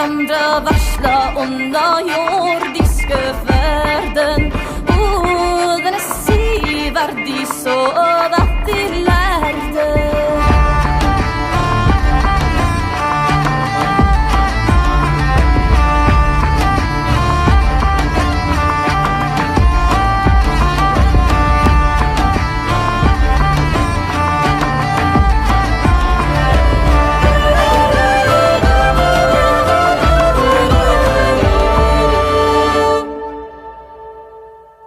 andra varsla onda jordiske världen. Den är sevärdig så att de lärde.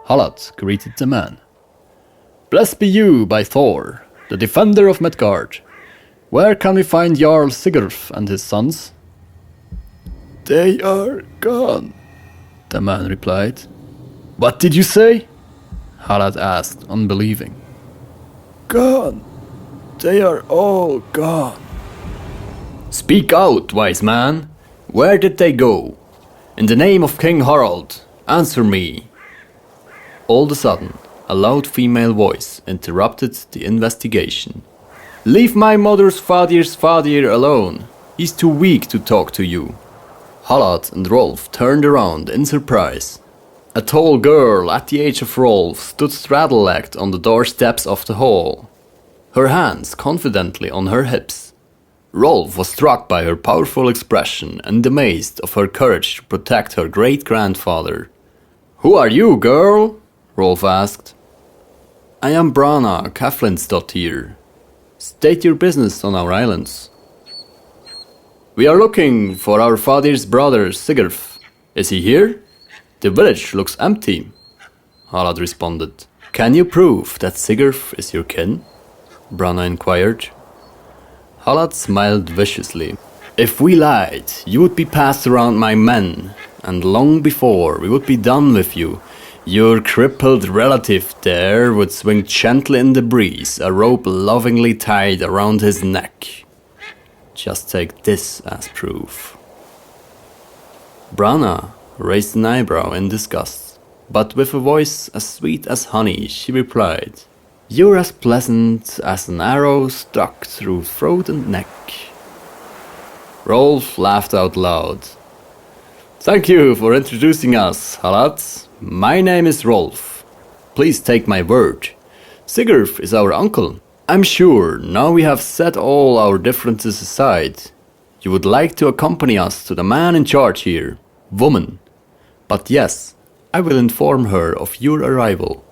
Halad greeted the man. Blessed be you by Thor, the defender of Midgard. Where can we find Jarl Sigurf and his sons? They are gone, the man replied. What did you say? Halad asked, unbelieving. Gone. They are all gone. Speak out, wise man. Where did they go? In the name of King Harald, answer me. All of a sudden, a loud female voice interrupted the investigation. Leave my mother's father's father alone. He's too weak to talk to you. Halad and Rolf turned around in surprise. A tall girl at the age of Rolf stood straddle-legged on the doorsteps of the hall, her hands confidently on her hips. Rolf was struck by her powerful expression and amazed of her courage to protect her great-grandfather. Who are you, girl? Rolf asked. I am Brana, Kaflinsdottir. State your business on our islands. We are looking for our father's brother, Sigurf. Is he here? The village looks empty. Halad responded. Can you prove that Sigurf is your kin? Brana inquired. Halad smiled viciously. If we lied, you would be passed around my men, and long before we would be done with you, your crippled relative there would swing gently in the breeze, a rope lovingly tied around his neck. Just take this as proof. Brana raised an eyebrow in disgust, but with a voice as sweet as honey, she replied, You're as pleasant as an arrow stuck through throat and neck. Rolf laughed out loud. Thank you for introducing us, Halad. My name is Rolf. Please take my word. Sigurf is our uncle. I'm sure, now we have set all our differences aside, you would like to accompany us to the man in charge here, woman. But yes, I will inform her of your arrival.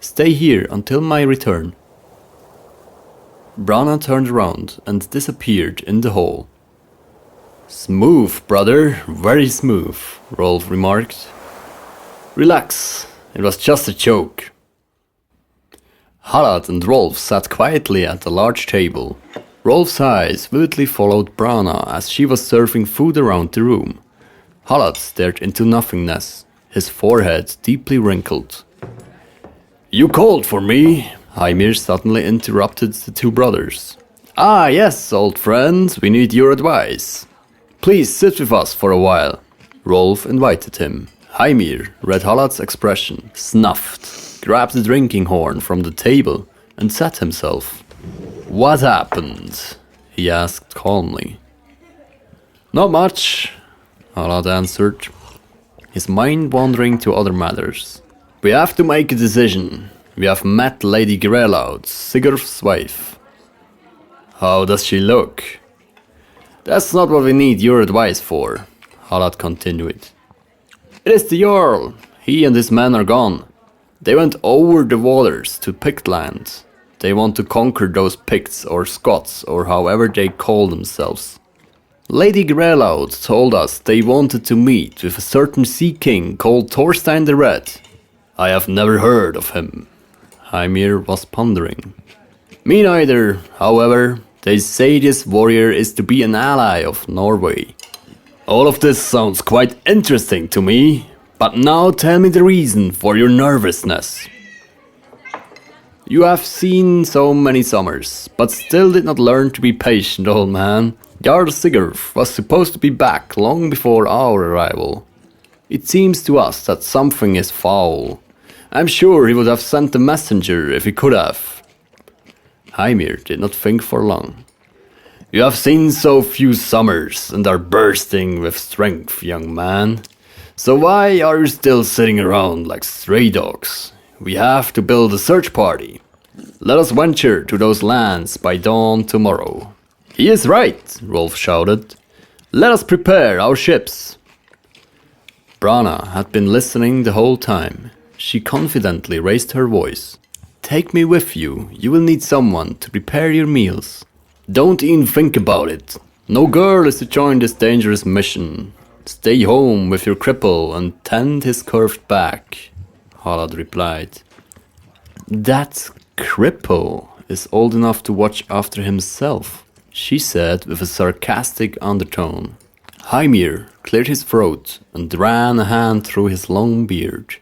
Stay here until my return. Brana turned around and disappeared in the hall. Smooth, brother, very smooth, Rolf remarked. Relax, it was just a joke. Halad and Rolf sat quietly at a large table. Rolf's eyes vividly followed Brana as she was serving food around the room. Halad stared into nothingness, his forehead deeply wrinkled. You called for me, Hymir suddenly interrupted the two brothers. Ah, yes, old friend, we need your advice. Please sit with us for a while. Rolf invited him. Hymir read Halad's expression, snuffed, grabbed the drinking horn from the table, and sat himself. What happened? He asked calmly. Not much, Halad answered, his mind wandering to other matters. We have to make a decision. We have met Lady Grelaud, Sigurf's wife. How does she look? That's not what we need your advice for, Halad continued. It is the Jarl. He and his men are gone. They went over the waters to Pictland. They want to conquer those Picts or Scots or however they call themselves. Lady Grelaud told us they wanted to meet with a certain sea king called Thorstein the Red. I have never heard of him. Hymir was pondering. Me neither, however. They say this warrior is to be an ally of Norway. All of this sounds quite interesting to me, but now tell me the reason for your nervousness. You have seen so many summers, but still did not learn to be patient, old man. Jarl Sigurf was supposed to be back long before our arrival. It seems to us that something is foul. I'm sure he would have sent a messenger if he could have. Hymir did not think for long. You have seen so few summers and are bursting with strength, young man. So why are you still sitting around like stray dogs? We have to build a search party. Let us venture to those lands by dawn tomorrow. He is right, Rolf shouted. Let us prepare our ships. Brana had been listening the whole time. She confidently raised her voice. Take me with you. You will need someone to prepare your meals. Don't even think about it. No girl is to join this dangerous mission. Stay home with your cripple and tend his curved back, Harald replied. That cripple is old enough to watch after himself, she said with a sarcastic undertone. Hymir cleared his throat and ran a hand through his long beard.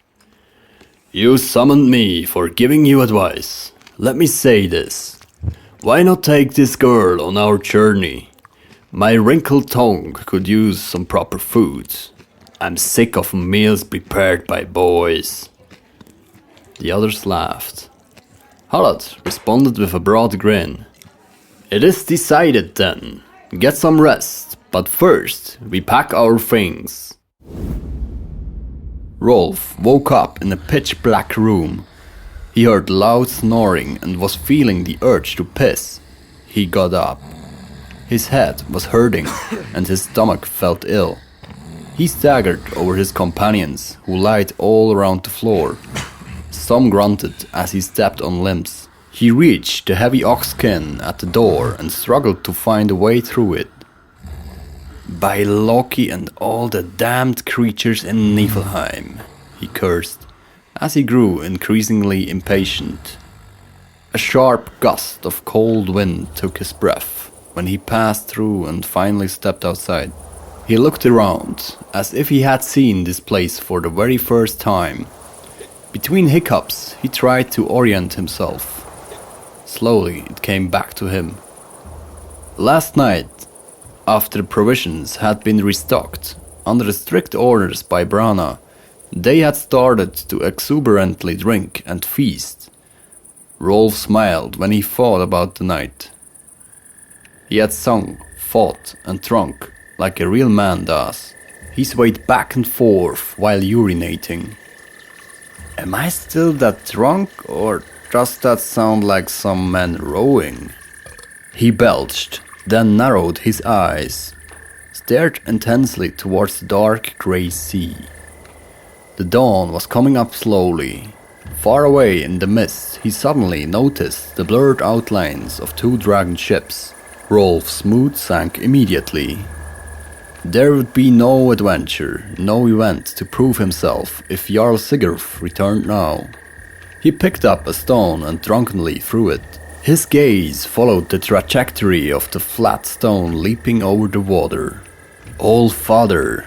You summoned me for giving you advice. Let me say this. Why not take this girl on our journey? My wrinkled tongue could use some proper food. I'm sick of meals prepared by boys. The others laughed. Harald responded with a broad grin. It is decided then. Get some rest, but first we pack our things. Rolf woke up in a pitch-black room. He heard loud snoring and was feeling the urge to piss. He got up. His head was hurting and his stomach felt ill. He staggered over his companions, who lied all around the floor. Some grunted as he stepped on limbs. He reached the heavy ox skin at the door and struggled to find a way through it. By Loki and all the damned creatures in Niflheim, he cursed, as he grew increasingly impatient. A sharp gust of cold wind took his breath when he passed through and finally stepped outside. He looked around, as if he had seen this place for the very first time. Between hiccups, he tried to orient himself. Slowly, it came back to him. Last night, after the provisions had been restocked, under the strict orders by Brana, they had started to exuberantly drink and feast. Rolf smiled when he thought about the night. He had sung, fought and drunk like a real man does. He swayed back and forth while urinating. Am I still that drunk, or does that sound like some man rowing? He belched, then narrowed his eyes, stared intensely towards the dark grey sea. The dawn was coming up slowly. Far away in the mist, he suddenly noticed the blurred outlines of two dragon ships. Rolf's mood sank immediately. There would be no adventure, no event to prove himself if Jarl Sigurd returned now. He picked up a stone and drunkenly threw it. His gaze followed the trajectory of the flat stone leaping over the water. All Father,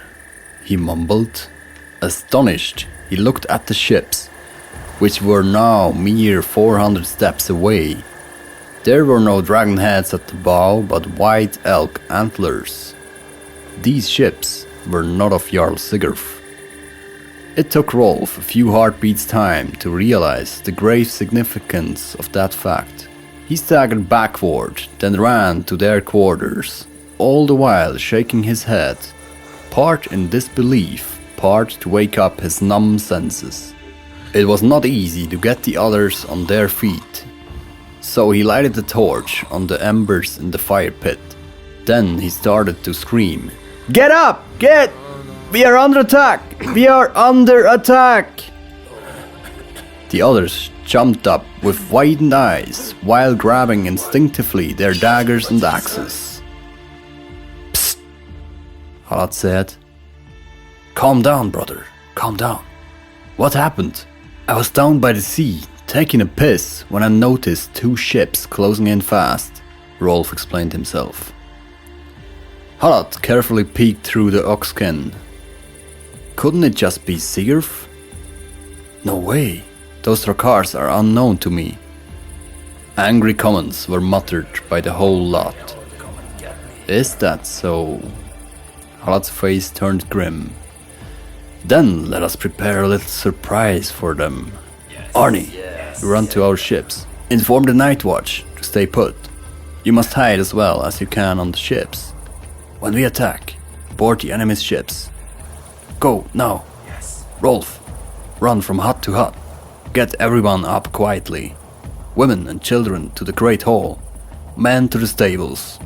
he mumbled. Astonished, he looked at the ships, which were now mere 400 steps away. There were no dragon heads at the bow, but white elk antlers. These ships were not of Jarl Sigurd. It took Rolf a few heartbeats' time to realize the grave significance of that fact. He staggered backward, then ran to their quarters, all the while shaking his head, part in disbelief, part to wake up his numb senses. It was not easy to get the others on their feet, so he lighted the torch on the embers in the fire pit. Then he started to scream, "Get up! Get! We are under attack! We are under attack!" The others jumped up with widened eyes while grabbing instinctively their daggers and axes. "Psst," Harald said. "Calm down, brother. Calm down. What happened?" "I was down by the sea, taking a piss, when I noticed two ships closing in fast," Rolf explained himself. Harald carefully peeked through the oxskin. Couldn't it just be Sigurd? No way. Those Drakars are unknown to me. Angry comments were muttered by the whole lot. Is that so? Harald's face turned grim. Then let us prepare a little surprise for them. Arnie, run to our ships. Inform the Night Watch to stay put. You must hide as well as you can on the ships. When we attack, board the enemy's ships. Go, now. Yes. Rolf, run from hut to hut. Get everyone up quietly. Women and children to the great hall. Men to the stables.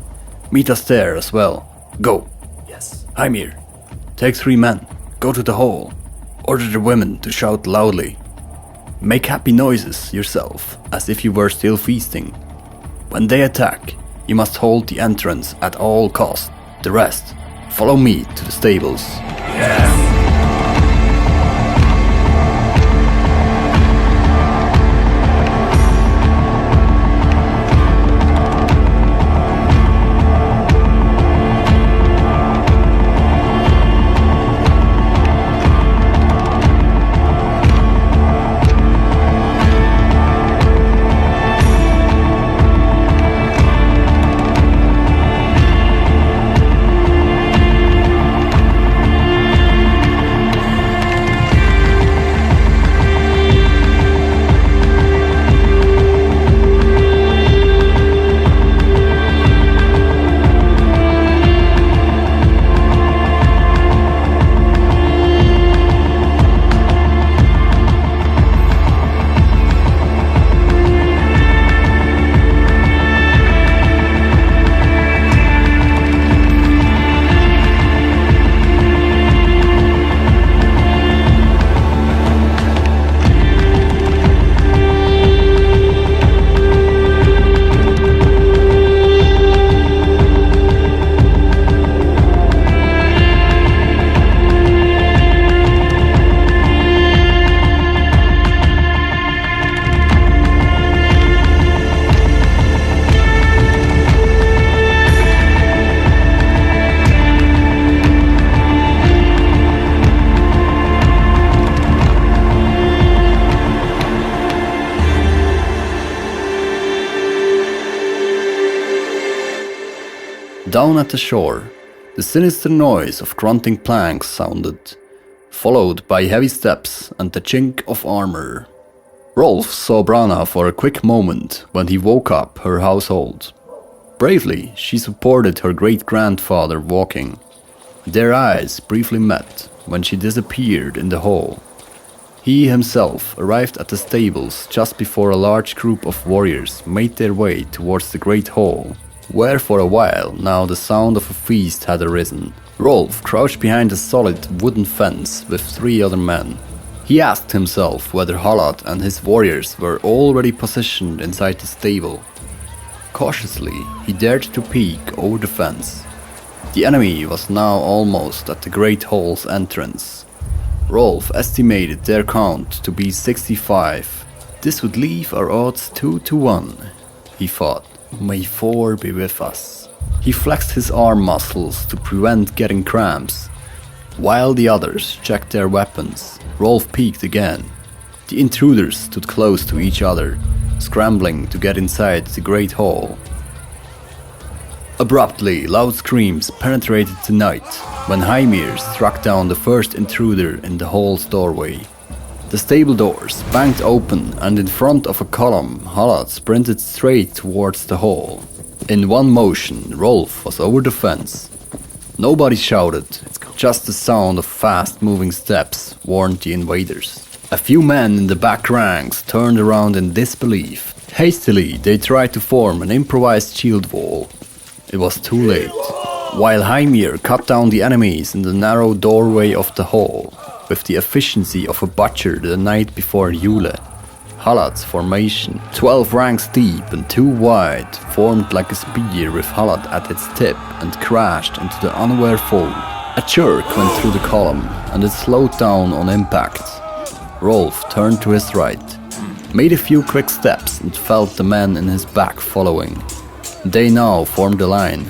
Meet us there as well. Go. Yes. Heimir, take 3 men. Go to the hall. Order the women to shout loudly. Make happy noises yourself, as if you were still feasting. When they attack, you must hold the entrance at all costs. The rest, follow me to the stables. Yes. Down at the shore, the sinister noise of grunting planks sounded, followed by heavy steps and the chink of armor. Rolf saw Brana for a quick moment when he woke up her household. Bravely, she supported her great-grandfather walking. Their eyes briefly met when she disappeared in the hall. He himself arrived at the stables just before a large group of warriors made their way towards the great hall, where for a while now the sound of a feast had arisen. Rolf crouched behind a solid wooden fence with 3 other men. He asked himself whether Harald and his warriors were already positioned inside the stable. Cautiously, he dared to peek over the fence. The enemy was now almost at the great hall's entrance. Rolf estimated their count to be 65. This would leave our odds 2 to 1, he thought. May 4 be with us. He flexed his arm muscles to prevent getting cramps. While the others checked their weapons, Rolf peeked again. The intruders stood close to each other, scrambling to get inside the great hall. Abruptly, loud screams penetrated the night when Heimir struck down the first intruder in the hall's doorway. The stable doors banged open, and in front of a column, Harald sprinted straight towards the hall. In one motion, Rolf was over the fence. Nobody shouted, just the sound of fast-moving steps warned the invaders. A few men in the back ranks turned around in disbelief. Hastily, they tried to form an improvised shield wall. It was too late. While Heimir cut down the enemies in the narrow doorway of the hall, with the efficiency of a butcher the night before Yule, Harald's formation, 12 ranks deep and 2 wide, formed like a spear with Harald at its tip and crashed into the unaware foe. A jerk went through the column, and it slowed down on impact. Rolf turned to his right, made a few quick steps and felt the men in his back following. They now formed a line.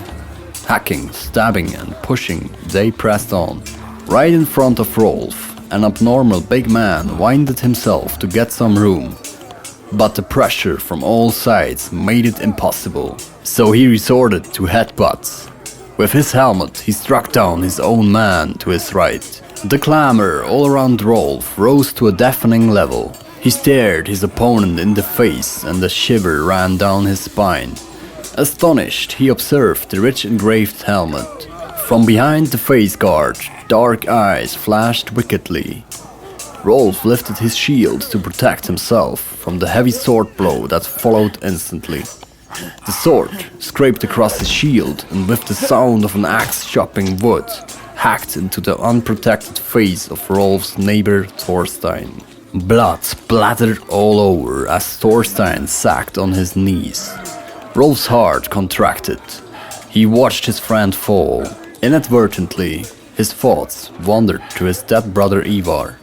Hacking, stabbing and pushing, they pressed on. Right in front of Rolf, an abnormal big man winded himself to get some room. But the pressure from all sides made it impossible, so he resorted to headbutts. With his helmet, he struck down his own man to his right. The clamor all around Rolf rose to a deafening level. He stared his opponent in the face and a shiver ran down his spine. Astonished, he observed the rich engraved helmet. From behind the face guard, dark eyes flashed wickedly. Rolf lifted his shield to protect himself from the heavy sword blow that followed instantly. The sword scraped across his shield and with the sound of an axe chopping wood, hacked into the unprotected face of Rolf's neighbor Thorstein. Blood splattered all over as Thorstein sagged on his knees. Rolf's heart contracted. He watched his friend fall. Inadvertently, his thoughts wandered to his dead brother Ivar.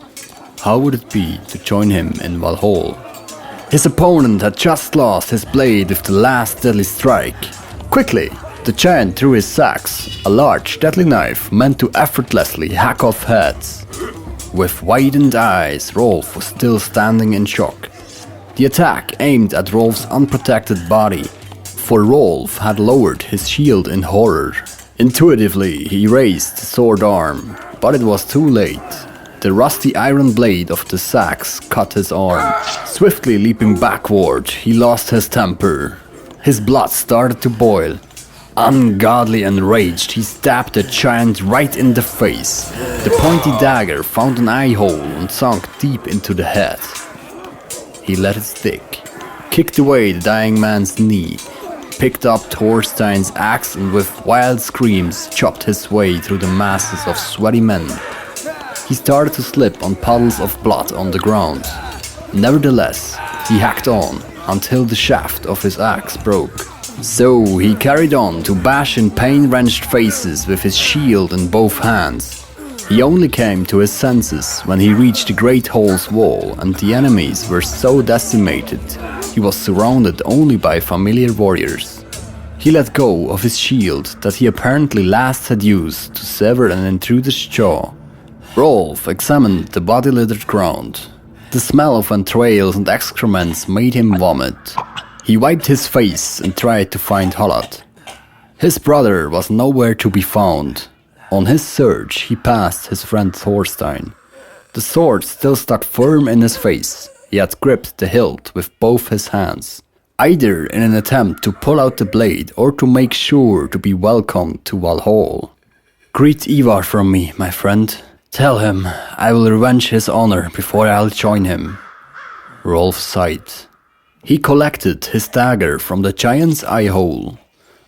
How would it be to join him in Valhall? His opponent had just lost his blade with the last deadly strike. Quickly, the giant drew his axe, a large deadly knife meant to effortlessly hack off heads. With widened eyes, Rolf was still standing in shock. The attack aimed at Rolf's unprotected body, for Rolf had lowered his shield in horror. Intuitively, he raised the sword arm, but it was too late. The rusty iron blade of the axe cut his arm. Swiftly leaping backward, he lost his temper. His blood started to boil. Ungodly enraged, he stabbed the giant right in the face. The pointy dagger found an eye hole and sunk deep into the head. He let it stick, kicked away the dying man's knee, picked up Thorstein's axe and with wild screams chopped his way through the masses of sweaty men. He started to slip on puddles of blood on the ground. Nevertheless, he hacked on until the shaft of his axe broke. So he carried on to bash in pain-wrenched faces with his shield in both hands. He only came to his senses when he reached the Great Hall's wall and the enemies were so decimated he was surrounded only by familiar warriors. He let go of his shield that he apparently last had used to sever an intruder's jaw. Rolf examined the body-littered ground. The smell of entrails and excrements made him vomit. He wiped his face and tried to find Halad. His brother was nowhere to be found. On his search, he passed his friend Thorstein. The sword still stuck firm in his face. He had gripped the hilt with both his hands, either in an attempt to pull out the blade or to make sure to be welcomed to Valhall. Greet Ivar from me, my friend. Tell him I will revenge his honor before I'll join him. Rolf sighed. He collected his dagger from the giant's eye hole.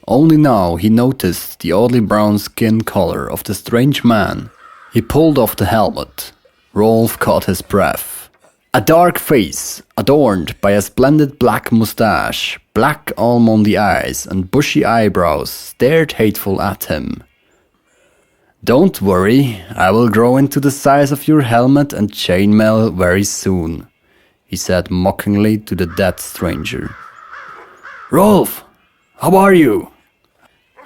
Only now he noticed the oddly brown skin color of the strange man. He pulled off the helmet. Rolf caught his breath. A dark face, adorned by a splendid black mustache, black almondy eyes and bushy eyebrows, stared hateful at him. Don't worry, I will grow into the size of your helmet and chainmail very soon, he said mockingly to the dead stranger. Rolf, how are you?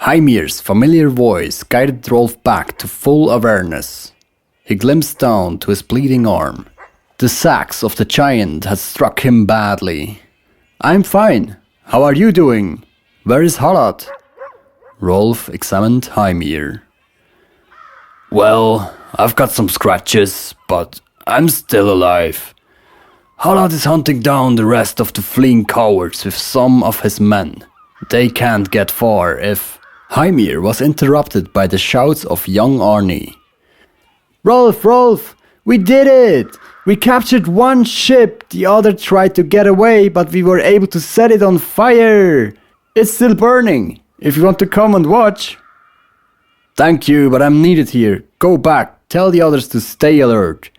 Hymir's familiar voice guided Rolf back to full awareness. He glimpsed down to his bleeding arm. The axe of the giant had struck him badly. I'm fine. How are you doing? Where is Halad? Rolf examined Hymir. Well, I've got some scratches, but I'm still alive. Halad is hunting down the rest of the fleeing cowards with some of his men. They can't get far if... Hymir was interrupted by the shouts of young Arnie. Rolf, we did it! We captured one ship, the other tried to get away, but we were able to set it on fire. It's still burning, if you want to come and watch. Thank you, but I'm needed here. Go back, tell the others to stay alert.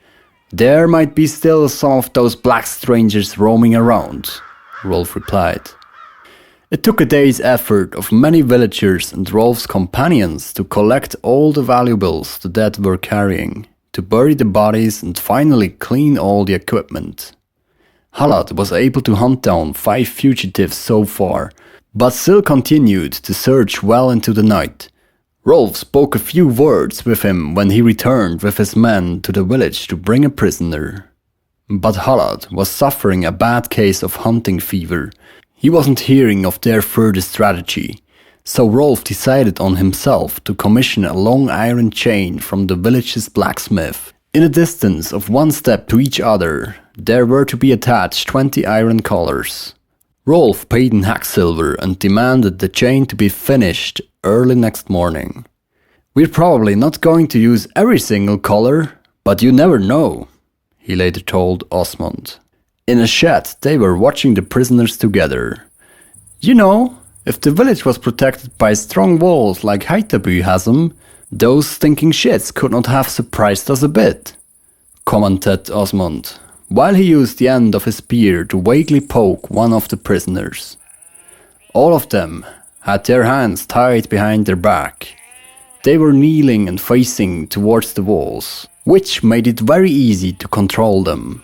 There might be still some of those black strangers roaming around, Rolf replied. It took a day's effort of many villagers and Rolf's companions to collect all the valuables the dead were carrying, to bury the bodies and finally clean all the equipment. Halad was able to hunt down 5 fugitives so far, but still continued to search well into the night. Rolf spoke a few words with him when he returned with his men to the village to bring a prisoner. But Halad was suffering a bad case of hunting fever. He wasn't hearing of their further strategy, so Rolf decided on himself to commission a long iron chain from the village's blacksmith. In a distance of 1 step to each other, there were to be attached 20 iron collars. Rolf paid in hacksilver and demanded the chain to be finished early next morning. "We're probably not going to use every single color, but you never know," he later told Osmond. In a shed, they were watching the prisoners together. "You know, if the village was protected by strong walls like Haitabu has 'em, those stinking shits could not have surprised us a bit," commented Osmond, while he used the end of his spear to vaguely poke one of the prisoners. All of them had their hands tied behind their back. They were kneeling and facing towards the walls, which made it very easy to control them.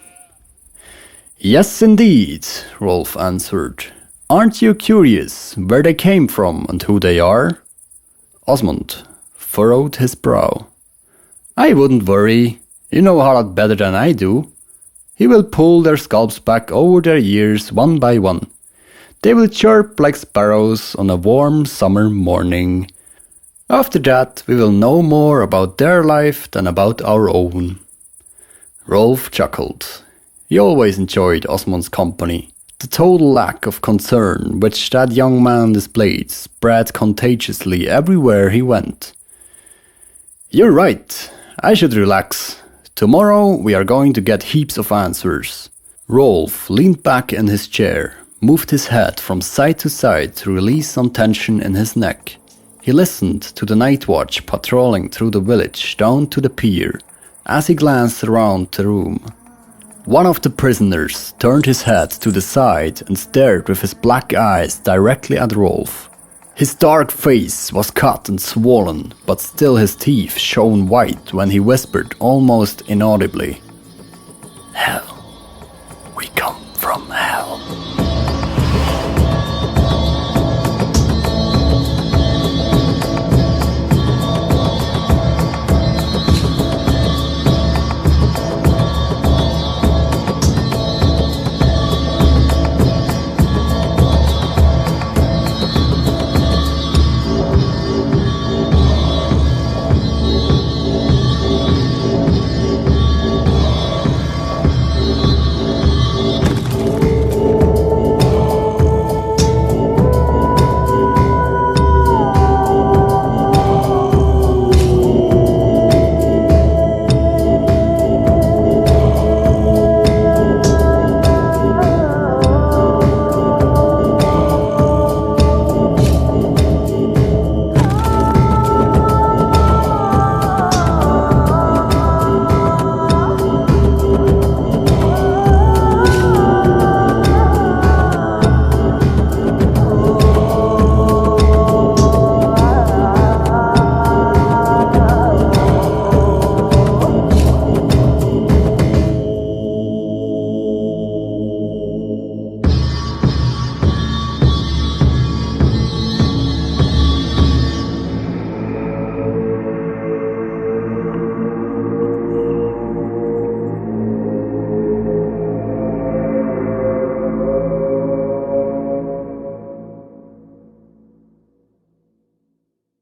"Yes, indeed," Rolf answered. "Aren't you curious where they came from and who they are?" Osmond furrowed his brow. "I wouldn't worry. You know Harald better than I do. He will pull their scalps back over their ears one by one. They will chirp like sparrows on a warm summer morning. After that, we will know more about their life than about our own." Rolf chuckled. He always enjoyed Osmond's company. The total lack of concern which that young man displayed spread contagiously everywhere he went. "You're right. I should relax. Tomorrow we are going to get heaps of answers." Rolf leaned back in his chair, moved his head from side to side to release some tension in his neck. He listened to the night watch patrolling through the village down to the pier as he glanced around the room. One of the prisoners turned his head to the side and stared with his black eyes directly at Rolf. His dark face was cut and swollen, but still his teeth shone white when he whispered almost inaudibly, "Hell."